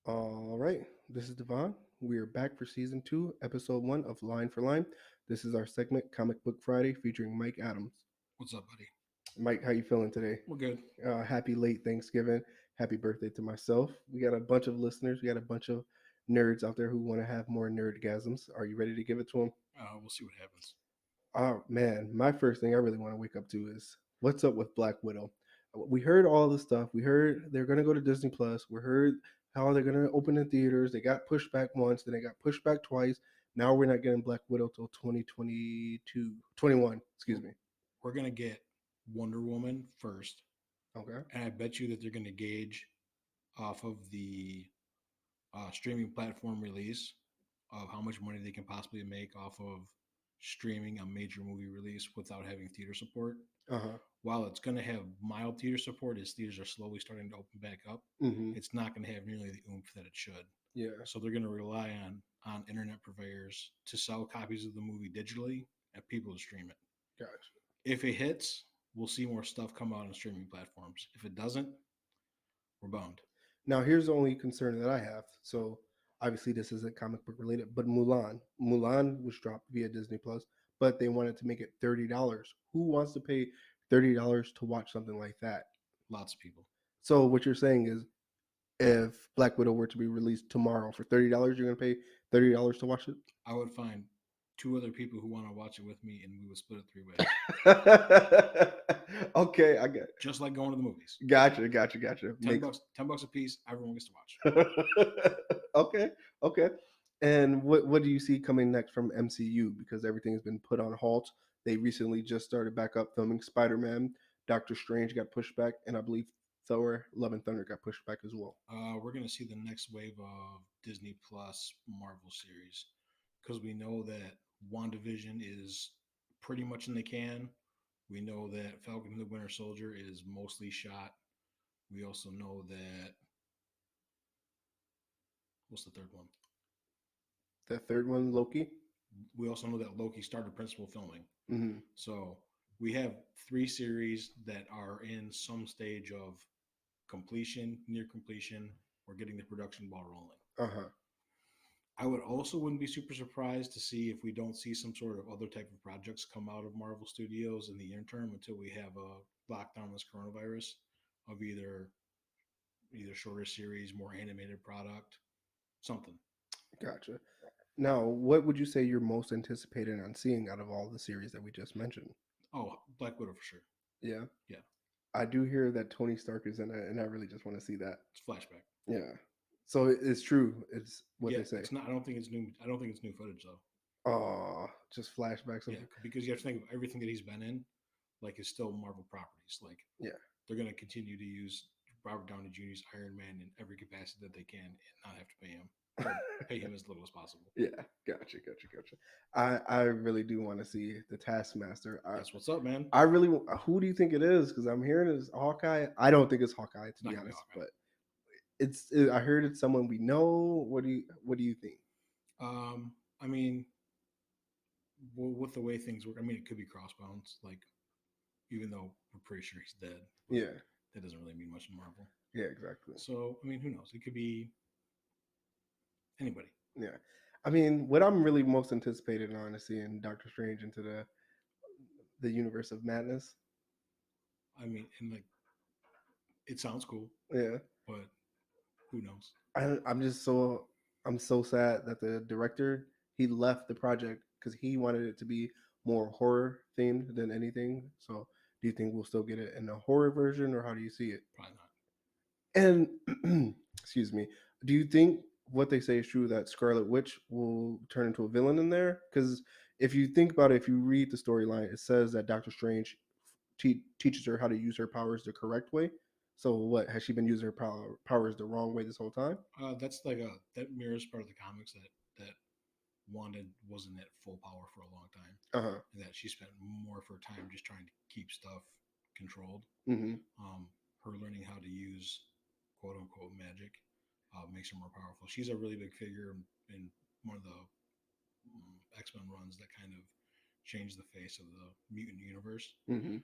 All right, this is Devon. We are back for season two, episode one of Line for Line. This is our segment, Comic Book Friday, featuring Mike Adams. What's up, buddy? Mike, how you feeling today? We're good. Happy late Thanksgiving. Happy birthday to myself. We got a bunch of listeners. We got a bunch of nerds out there who want to have more nerdgasms. Are you ready to give it to them? We'll see what happens. Oh man, my first thing I really want to wake up to is what's up with Black Widow. We heard all this stuff. We heard they're gonna go to Disney Plus. We heard how they're gonna open in theaters. They got pushed back once, then they got pushed back twice. Now we're not getting Black Widow till 2022, 21. We're, Excuse me. we're gonna get Wonder Woman first, Okay. and I bet you that they're gonna gauge off of the streaming platform release of how much money they can possibly make off of streaming a major movie release without having theater support. Uh huh. While it's going to have mild theater support as theaters are slowly starting to open back up, Mm-hmm. it's not going to have nearly the oomph that it should. Yeah. So they're going to rely on internet purveyors to sell copies of the movie digitally and people to stream it. Gotcha. If it hits, we'll see more stuff come out on streaming platforms. If it doesn't, we're boned. Now here's the only concern that I have. So obviously this isn't comic book related, but Mulan was dropped via Disney Plus, but they wanted to make it $30. Who wants to pay $30 to watch something like that? Lots of people. So what you're saying is, if Black Widow were to be released tomorrow for $30, you're gonna pay $30 to watch it. I would find two other people who want to watch it with me, and we would split it three ways, Okay, I get. just like going to the movies. Gotcha. Ten Makes bucks, $10 a piece. Everyone gets to watch. okay, okay. And what do you see coming next from MCU? Because everything has been put on halt. They recently just started back up filming Spider-Man. Doctor Strange got pushed back, and I believe Thor: Love and Thunder got pushed back as well. We're gonna see the next wave of Disney Plus Marvel series because we know that WandaVision is pretty much in the can. We know that Falcon and the Winter Soldier is mostly shot. We also know that what's the third one? The third one, Loki. We also know that Loki started principal filming. Mm-hmm. So we have three series that are in some stage of completion, near completion. We're getting the production ball rolling. Uh huh. I would also wouldn't be super surprised to see if we don't see some sort of other type of projects come out of Marvel Studios in the interim until we have a lockdown this coronavirus of either shorter series, more animated product, something. Gotcha. Now, what would you say you're most anticipated on seeing out of all the series that we just mentioned? Oh, Black Widow for sure. Yeah, Yeah, I do hear that Tony Stark is in it, and I really just want to see that. it's flashback. Yeah. So it's true. It's what Yeah, they say. it's not. I don't think it's new. I don't think it's new footage though. Oh, just flashbacks of. Yeah, because you have to think of everything that he's been in, like is still Marvel properties. Like Yeah. they're going to continue to use Robert Downey Jr.'s Iron Man in every capacity that they can and not have to pay him or pay him as little as possible. Yeah. Gotcha. I really do want to see the Taskmaster. That's what's up, man. I really. Who do you think it is? Because I'm hearing it's Hawkeye. I don't think it's Hawkeye to It's not be going to be honest, Hawkeye. but I heard it's someone we know. What do you think? I mean, with the way things work, I mean, it could be Crossbones. Like, even though we're pretty sure he's dead, but Yeah. that doesn't really mean much in Marvel. Yeah. Exactly. So, I mean, who knows? It could be anybody. Yeah. I mean, what I'm really most anticipated on is seeing Doctor Strange into the universe of madness. I mean, and like, it sounds cool, Yeah. but who knows? I'm just I'm so sad that the director he left the project because he wanted it to be more horror themed than anything. So, do you think we'll still get it in a horror version, or how do you see it? Probably not. And excuse me, do you think what they say is true that Scarlet Witch will turn into a villain in there? Because if you think about it, if you read the storyline, it says that Doctor Strange teaches her how to use her powers the correct way. So what has she been using her powers the wrong way this whole time? That's like that mirrors part of the comics that Wanda wasn't at full power for a long time, Uh huh. and that she spent more of her time just trying to keep stuff controlled. Mm-hmm. Her learning how to use quote unquote magic makes her more powerful. She's a really big figure in one of the X Men runs that kind of changed the face of the mutant universe Mm-hmm.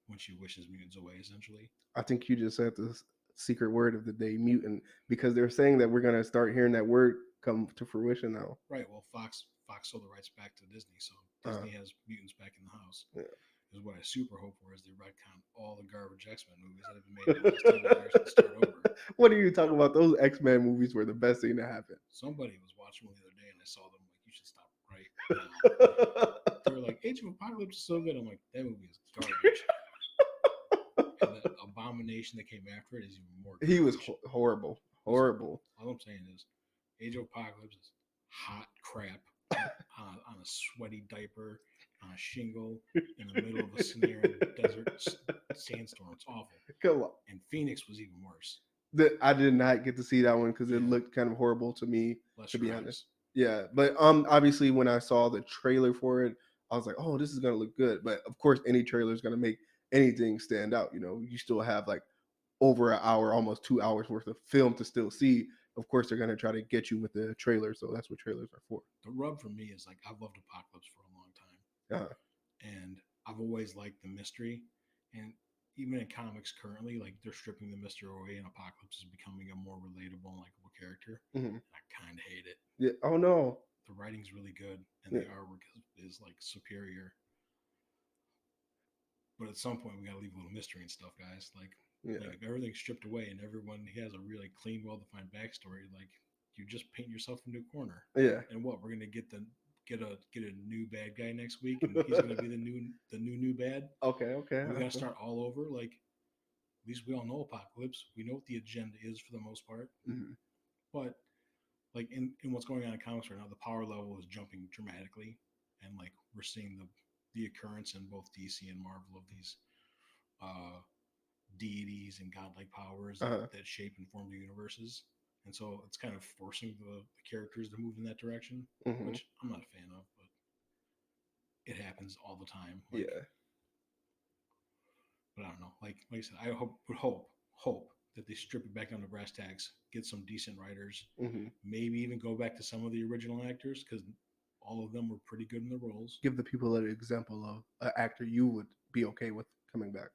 when she wishes mutants away, essentially. I think you just said this. secret word of the day, mutant, because they're saying that we're gonna start hearing that word come to fruition now. Right. Well, Fox sold the rights back to Disney, so Uh, Disney has mutants back in the house. yeah. Is what I super hope for is they retcon all the garbage X Men movies that have been made in the last 10 years and start over. What are you talking about? Those X-Men movies were the best thing to happen. Somebody was watching them the other day and I saw them like you should stop right now. They were like Age of Apocalypse is so good. I'm like that movie is garbage. And the abomination that came after it is even more garbage. He was horrible, horrible. All I'm saying is Age of Apocalypse is hot crap on a sweaty diaper on a shingle in the middle of a Sahara desert sandstorm. It's awful. Come on. And Phoenix was even worse. I did not get to see that one because it Yeah. looked kind of horrible to me, Less to be shrubs. honest. Yeah, but obviously when I saw the trailer for it, I was like, oh, this is gonna look good. But of course, any trailer is gonna make anything stand out. You know, you still have like over an hour, almost 2 hours worth of film to still see. Of course, they're gonna try to get you with the trailer, so that's what trailers are for. The rub for me is like I've loved Apocalypse for a long time, and I've always liked the mystery. And even in comics currently, like they're stripping the mystery away, and Apocalypse is becoming a more relatable and likable character. Mhm. I kind of hate it. Yeah. Oh no. The writing's really good, and Yeah. the artwork is like superior. But at some point, we gotta leave a little mystery and stuff, guys. Yeah. Like if everything's stripped away and everyone has a really clean, well-defined backstory, like you just paint yourself into a corner. Yeah. And what we're gonna get a new bad guy next week, and he's gonna be the new bad. Okay. Okay. We gotta start all over. Like at least we all know Apocalypse. We know what the agenda is for the most part. Mm-hmm. But like in what's going on in comics right now, the power level is jumping dramatically, and like we're seeing the occurrence in both DC and Marvel of these uh, deities and godlike powers that shape and form the universes. And so it's kind of forcing the characters to move in that direction, which I'm not a fan of, but it happens all the time. Like, Yeah. But I don't know. Like I said, I hope that they strip it back down to brass tacks, get some decent writers, maybe even go back to some of the original actors because all of them were pretty good in their roles. Give the people an example of an actor you would be okay with coming back.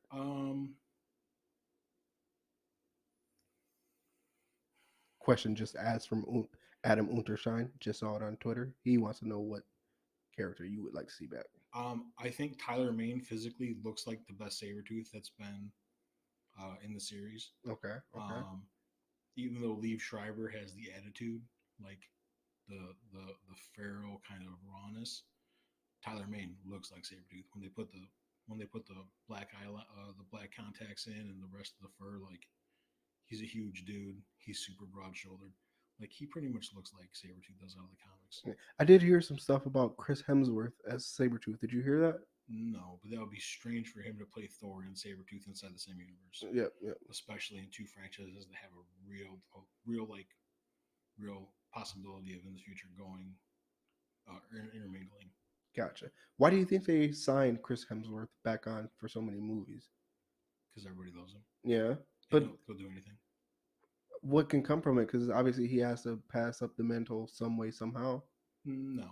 Question just asked from Adam Unterschein. Just saw it on Twitter. He wants to know what character you would like to see back. I think Tyler Mane physically looks like the best Sabretooth that's been in the series. Okay. Even though Liev Schreiber has the attitude, like the feral kind of rawness, Tyler Mane looks like Sabretooth when they put the black the black contacts in and the rest of the fur. Like he's a huge dude. He's super broad shouldered. Like he pretty much looks like Sabretooth does out of the comics. I did hear some stuff about Chris Hemsworth as Sabretooth. Did you hear that? No, but that would be strange for him to play Thor and Sabretooth inside the same universe. Yep. Especially in two franchises that have a real possibility of in the future going intermingling. Gotcha. Why do you think they signed Chris Hemsworth back on for so many movies? Because everybody loves him. Yeah, but he'll do anything. What can come from it? Because obviously he has to pass up the mantle some way, somehow. No.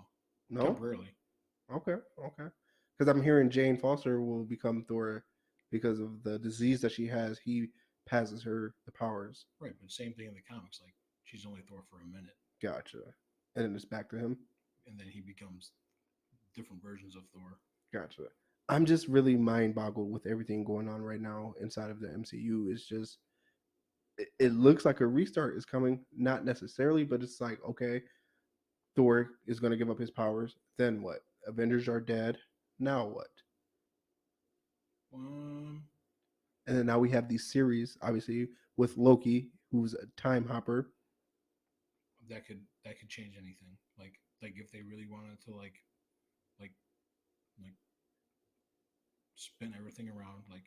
Temporarily. Okay. Because I'm hearing Jane Foster will become Thor because of the disease that she has. He passes her the powers. Right, but same thing in the comics. Like she's only Thor for a minute. Gotcha. And then it's back to him. And then he becomes different versions of Thor. Gotcha. I'm just really mind boggled with everything going on right now inside of the MCU. It's just, it looks like a restart is coming. Not necessarily, but it's like, okay, Thor is going to give up his powers. Then what? Avengers are dead. Now what? And then now we have these series, obviously, with Loki, who's a time hopper. That could change anything. Like if they really wanted to like spin everything around, like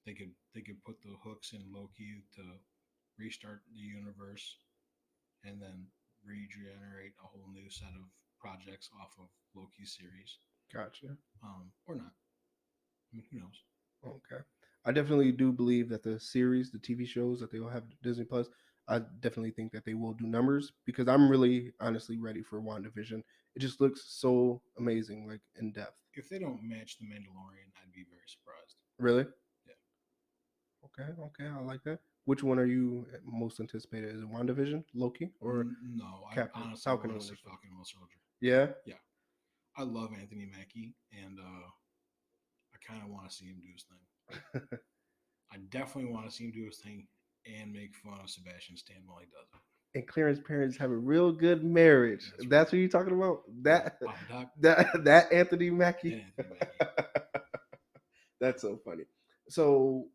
they could put the hooks in Loki to restart the universe and then regenerate a whole new set of projects off of Loki's series. Gotcha. Or not. I mean, who knows? Okay. I definitely do believe that the series, the TV shows that they will have Disney Plus, I definitely think that they will do numbers because I'm really honestly ready for WandaVision. It just looks so amazing, like in depth. If they don't match The Mandalorian, I'd be very surprised. Really? Yeah. Okay, I like that. Which one are you most anticipated? Is it WandaVision, Loki, or No, I Captain honestly Falcon want and to see Winter Soldier? Falcon and Winter Soldier. Yeah. Yeah, I love Anthony Mackie, and I kind of want to see him do his thing. I definitely want to see him do his thing and make fun of Sebastian Stan while he does it. And Clarence's parents have a real good marriage. That's right. That's what you're talking about. Yeah, That Papa Doc that Anthony and Mackie. Anthony Mackie. That's so funny. So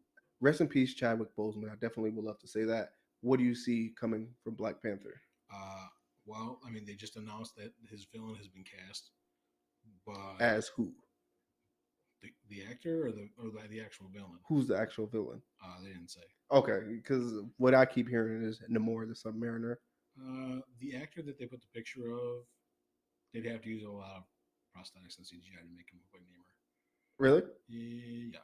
rest in peace, Chadwick Boseman. I definitely would love to say that. What do you see coming from Black Panther? Uh, well, I mean, they just announced that his villain has been cast, but As who? the actor or the actual villain, Who's the actual villain? they didn't say. Okay, because what I keep hearing is Namor the Submariner. The actor that they put the picture of, they'd have to use a lot of prosthetics and CGI to make him look like Neymar. Really? Yeah,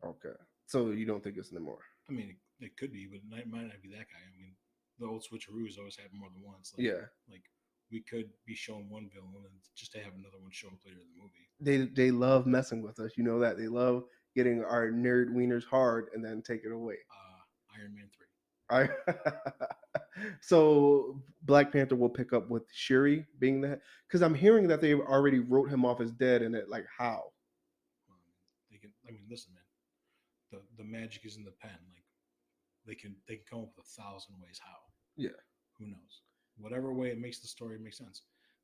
Okay. So you don't think it's Namor? I mean, it could be, but it might not be that guy. I mean, the old switcheroos always happen more than once. Yeah. Like we could be shown one villain and just to have another one show up later in the movie. They love messing with us. You know that they love getting our nerd wieners hard and then take it away. Iron Man 3. I so Black Panther will pick up with Shuri being the because I'm hearing that they already wrote him off as dead and it like how? They can. I mean, listen, man. The magic is in the pen. Like they can come up with 1,000 ways how. Yeah. Who knows? Whatever way it makes the story make sense.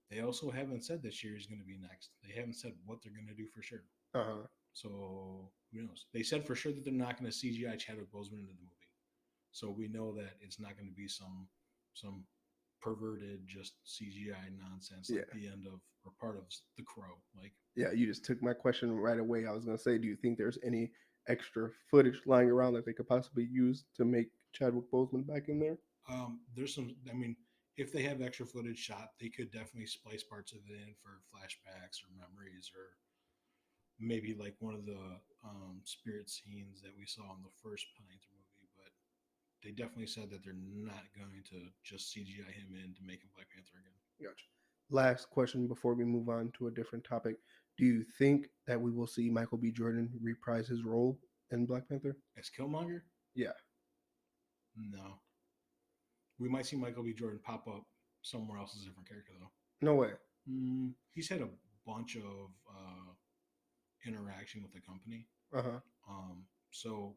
They also haven't said that Shuri's going to be next. They haven't said what they're going to do for sure. Uh-huh. So who knows? They said for sure that they're not going to CGI Chadwick Boseman into the movie. So we know that it's not going to be some perverted just CGI nonsense like the end of or part of The Crow. Like Yeah, you just took my question right away. I was gonna say, do you think there's any extra footage lying around that they could possibly use to make Chadwick Boseman back in there? there's some. I mean, if they have extra footage shot, they could definitely splice parts of it in for flashbacks or memories or maybe like one of the spirit scenes that we saw in the first Panther movie. But they definitely said that they're not going to just CGI him in to make him Black Panther again. Gotcha. Last question before we move on to a different topic. Do you think that we will see Michael B. Jordan reprise his role in Black Panther? As Killmonger? Yeah. No. We might see Michael B. Jordan pop up somewhere else as a different character, though. No way. He's had a bunch of interaction with the company. Uh-huh. So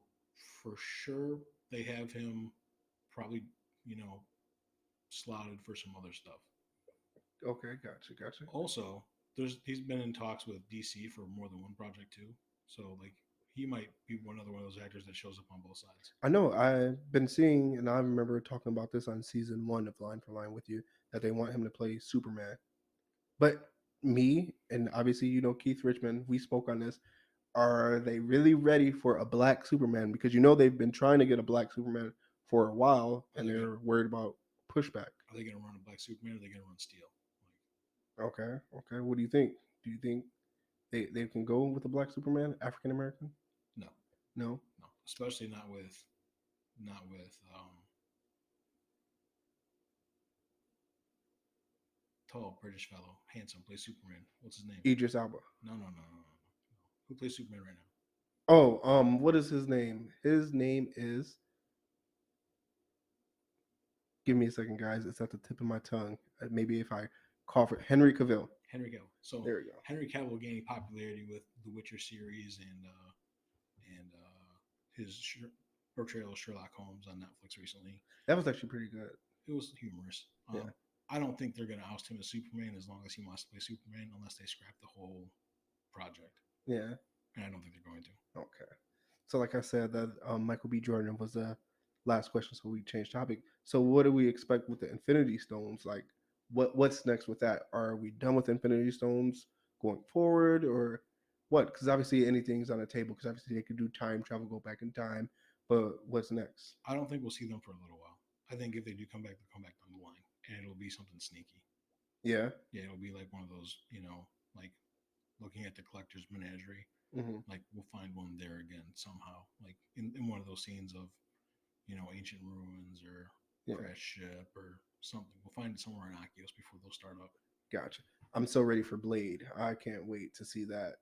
for sure they have him probably, slotted for some other stuff. Okay, gotcha. Also, he's been in talks with DC for more than one project too. So like he might be one of those actors that shows up on both sides. I know I've been seeing, and I remember talking about this on season 1 of Line for Line with you, that they want him to play Superman. But me, and obviously Keith Richmond, we spoke on this. Are they really ready for a black Superman? Because they've been trying to get a black Superman for a while, and they're worried about pushback. Are they going to run a black Superman? Or are they going to run Steel? Okay. What do you think? Do you think they can go with a black Superman, African American? No. Especially not with tall British fellow, handsome, plays Superman. What's his name? Idris Elba. No. Who plays Superman right now? Oh, what is his name? His name is. Give me a second, guys. It's at the tip of my tongue. Maybe if I call for Henry Cavill. Henry Cavill. So there we go. Henry Cavill gaining popularity with the Witcher series and his portrayal of Sherlock Holmes on Netflix recently. That was actually pretty good. It was humorous. Yeah. I don't think they're going to oust him as Superman as long as he wants to play Superman, unless they scrap the whole project. Yeah. And I don't think they're going to. Okay. So, like I said, that Michael B. Jordan was the last question, so we changed topic. So, what do we expect with the Infinity Stones? Like, what's next with that? Are we done with Infinity Stones going forward, or what? Because obviously anything's on the table. Because obviously they could do time travel, go back in time. But what's next? I don't think we'll see them for a little while. I think if they do come back, they'll come back down the line, and it'll be something sneaky. Yeah. Yeah, it'll be like one of those, like looking at the collector's menagerie. Mm-hmm. Like we'll find one there again somehow, like in one of those scenes of, ancient ruins or crash ship or something. We'll find it somewhere innocuous before they'll start up. Gotcha. I'm so ready for Blade. I can't wait to see that.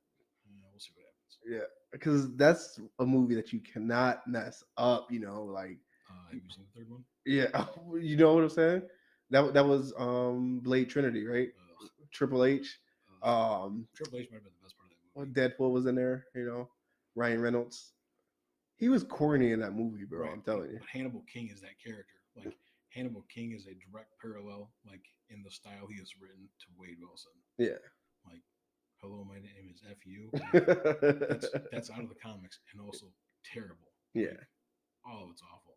Yeah, we'll see what happens. Yeah, because that's a movie that you cannot mess up. Like Have you seen the third one? Yeah, you know what I'm saying? That was Blade Trinity, right? Ugh, Triple H. ugh. Um, Triple H might have been the best part of that movie. Deadpool was in there. Ryan Reynolds. He was corny in that movie, bro. Right, I'm telling you. but Hannibal King is that character. Like Hannibal King is a direct parallel, like in the style he is written to Wade Wilson. Yeah. Like, hello, my name is FU. Like that's out of the comics and also terrible. Yeah. Like, all of it's awful.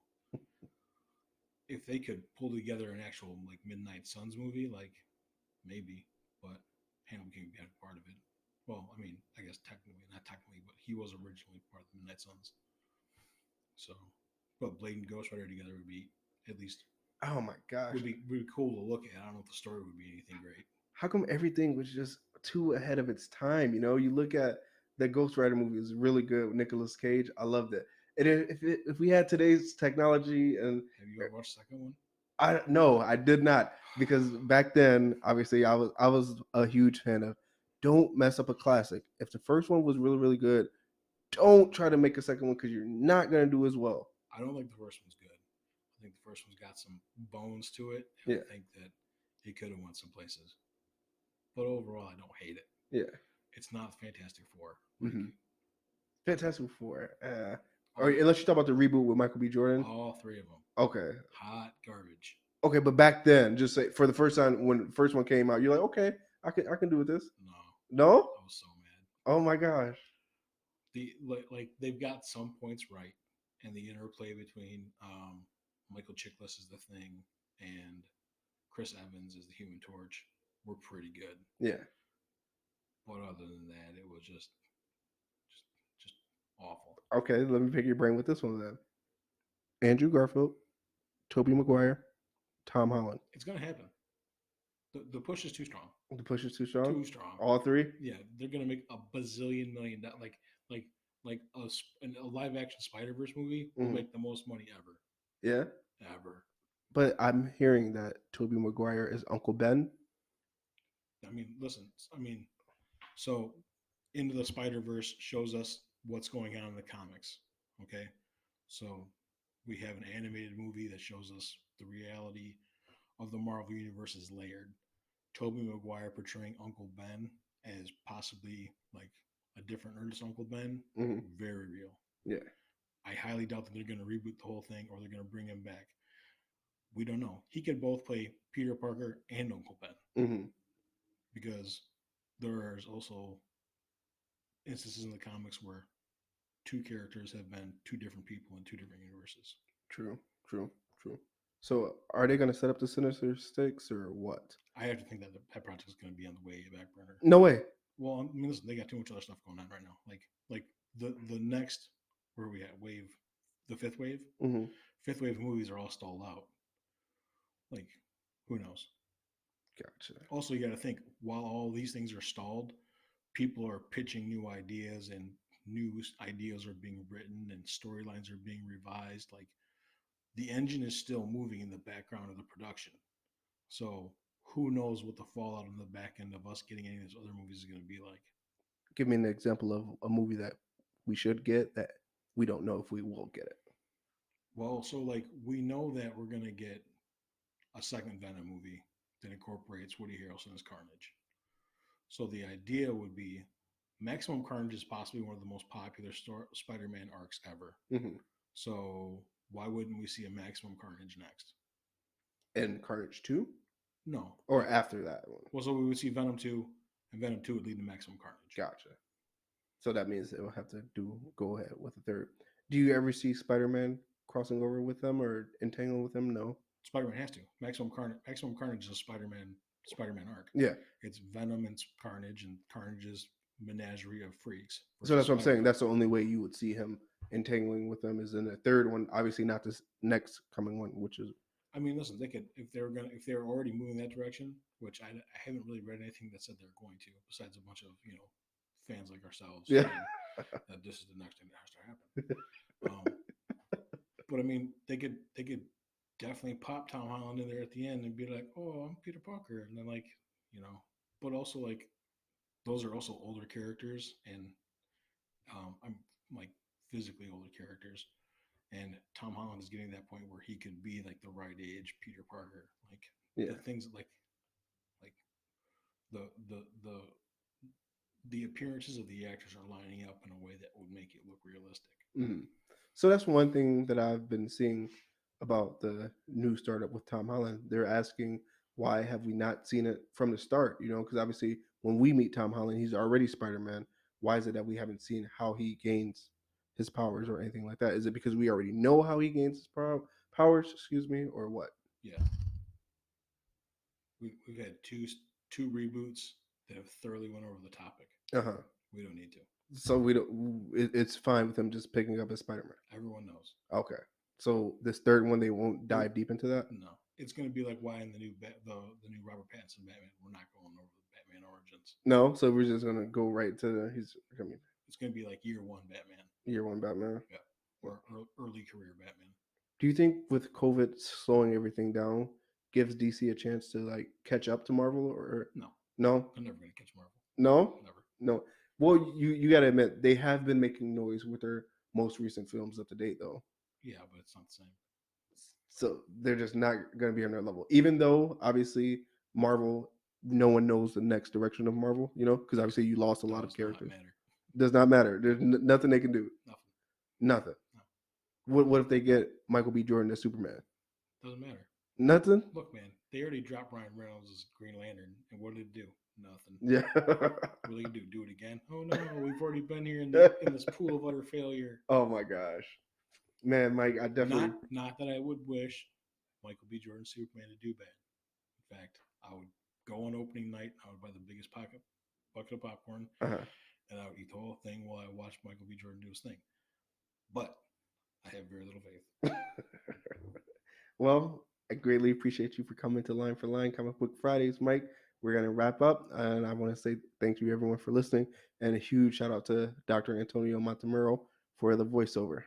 If they could pull together an actual like Midnight Suns movie, like maybe, but Hannibal King would be a part of it. Well, I mean, I guess technically, not technically, but he was originally part of the Midnight Suns. So, but Blade and Ghost Rider together would be at least Oh my gosh. would be cool to look at. I don't know if the story would be anything great. How come everything was just too ahead of its time? You look at the Ghost Rider movie is really good with Nicolas Cage. I loved it. And if we had today's technology and Have you ever watched the second one? I no, I did not because back then, obviously, I was a huge fan of don't mess up a classic. If the first one was really really good, don't try to make a second one because you're not gonna do as well. I don't think the first one's good. I think the first one's got some bones to it, and Yeah, I think that it could have went some places. But overall, I don't hate it. yeah. It's not Fantastic Four. Like Fantastic Four. Or all, unless you talk about the reboot with Michael B. Jordan. all three of them, Okay, hot garbage. okay, but back then, just say for the first time when the first one came out, you're like, okay, I can do with this. No, No? I was so mad. Oh my gosh. Like they've got some points right, and the interplay between Michael Chiklis is the Thing and Chris Evans is the Human Torch were pretty good. Yeah. But other than that, it was just just awful. Okay, let me pick your brain with this one then. Andrew Garfield, Tobey Maguire, Tom Holland. It's gonna happen. The push is too strong. The push is too strong. Too strong. All three. Yeah, they're gonna make a bazillion million. Like like a live action Spider Verse movie will make the most money ever. Yeah. Ever. But I'm hearing that Tobey Maguire is Uncle Ben. I mean, listen. I mean, so Into the Spider Verse shows us what's going on in the comics. Okay, so we have an animated movie that shows us the reality of the Marvel universe is layered. Tobey Maguire portraying Uncle Ben as possibly like a different Ernest Uncle Ben, very real. Yeah. I highly doubt that they're going to reboot the whole thing or they're going to bring him back. We don't know. He could both play Peter Parker and Uncle Ben because there's also instances in the comics where two characters have been two different people in two different universes. True. True. True. So, are they going to set up the Sinister Six or what? I have to think that that project is going to be on the way back burner. No way. Well, I mean, listen, they got too much other stuff going on right now. Like the next where are we at wave, the fifth wave. Fifth wave movies are all stalled out. Like, who knows? Gotcha. Also, you got to think while all these things are stalled, people are pitching new ideas and new ideas are being written and storylines are being revised. Like, the engine is still moving in the background of the production. So who knows what the fallout on the back end of us getting any of these other movies is going to be like. Give me an example of a movie that we should get that we don't know if we will get it. Well, so like we know that we're going to get a second Venom movie that incorporates Woody Harrelson as Carnage. So the idea would be Maximum Carnage is possibly one of the most popular Spider-Man arcs ever. So why wouldn't we see a Maximum Carnage next? And Carnage 2? No. Or after that one? Well, so we would see Venom 2, and Venom 2 would lead to Maximum Carnage. Gotcha. So that means they'll have to go ahead with a third. Do you ever see Spider-Man crossing over with them or entangling with them? No. Spider-Man has to. Maximum Carnage is a Spider-Man arc. Yeah. It's Venom and Carnage and Carnage's menagerie of freaks. So that's what I'm saying. That's the only way you would see him entangling with them is in the third one. Obviously not this next coming one, which is. I mean, listen, they could if they were already moving that direction, which I haven't really read anything that said they're going to, besides a bunch of fans like ourselves. Yeah. That this is the next thing that has to happen. But I mean, they could definitely pop Tom Holland in there at the end and be like, "Oh, I'm Peter Parker," and then but also like those are also older characters, and I'm like physically older characters, And Tom Holland is getting to that point where he could be like the right age Peter Parker. Like Yeah. the things like the the the the appearances of the actors are lining up in a way that would make it look realistic. Mhm. So that's one thing that I've been seeing about the new startup with Tom Holland. They're asking why have we not seen it from the start? You know, because obviously when we meet Tom Holland, he's already Spider-Man. Why is it that we haven't seen how he gains his powers or anything like that? Is it because we already know how he gains his powers? Excuse me, or what? Yeah, we've had two reboots that have thoroughly went over the topic. Uh huh. We don't need to. So we don't. It's fine with him just picking up as Spider-Man. Everyone knows. Okay. So this third one, they won't We're, dive deep into that. no, it's going to be like why in the new Robert Pattinson Batman we're not going over the Batman origins. No, so we're just gonna go right to he's. I mean, It's going to be like year one Batman. year one Batman. Yeah, or early career Batman. Do you think with COVID slowing everything down gives DC a chance to like catch up to Marvel or No, no? I'm never going to catch Marvel. No? Never. No. Well, you got to admit they have been making noise with their most recent films up to date though. Yeah, but it's not the same. So they're just not going to be on their level. Even though obviously Marvel no one knows the next direction of Marvel, you know, because obviously you lost a lot of characters. Matter. Does not matter. There's nothing they can do. Nothing. Nothing. No. What if they get Michael B. Jordan as Superman? Doesn't matter. Nothing. Look, man, they already dropped Ryan Reynolds as Green Lantern, and what did it do? Nothing. Yeah. What do they do? Do it again? Oh no, we've already been here in this pool of utter failure. Oh my gosh, man, Mike, I definitely Not that I would wish Michael B. Jordan Superman to do bad. In fact, I would go on opening night. I would buy the biggest bucket of popcorn, uh-huh. and I would eat the whole thing while I watched Michael B. Jordan do his thing. But I have very little faith. Well, I greatly appreciate you for coming to Line for Line Comic Book Fridays, Mike. We're gonna wrap up, and I want to say thank you everyone for listening, and a huge shout out to Dr. Antonio Montemuro for the voiceover.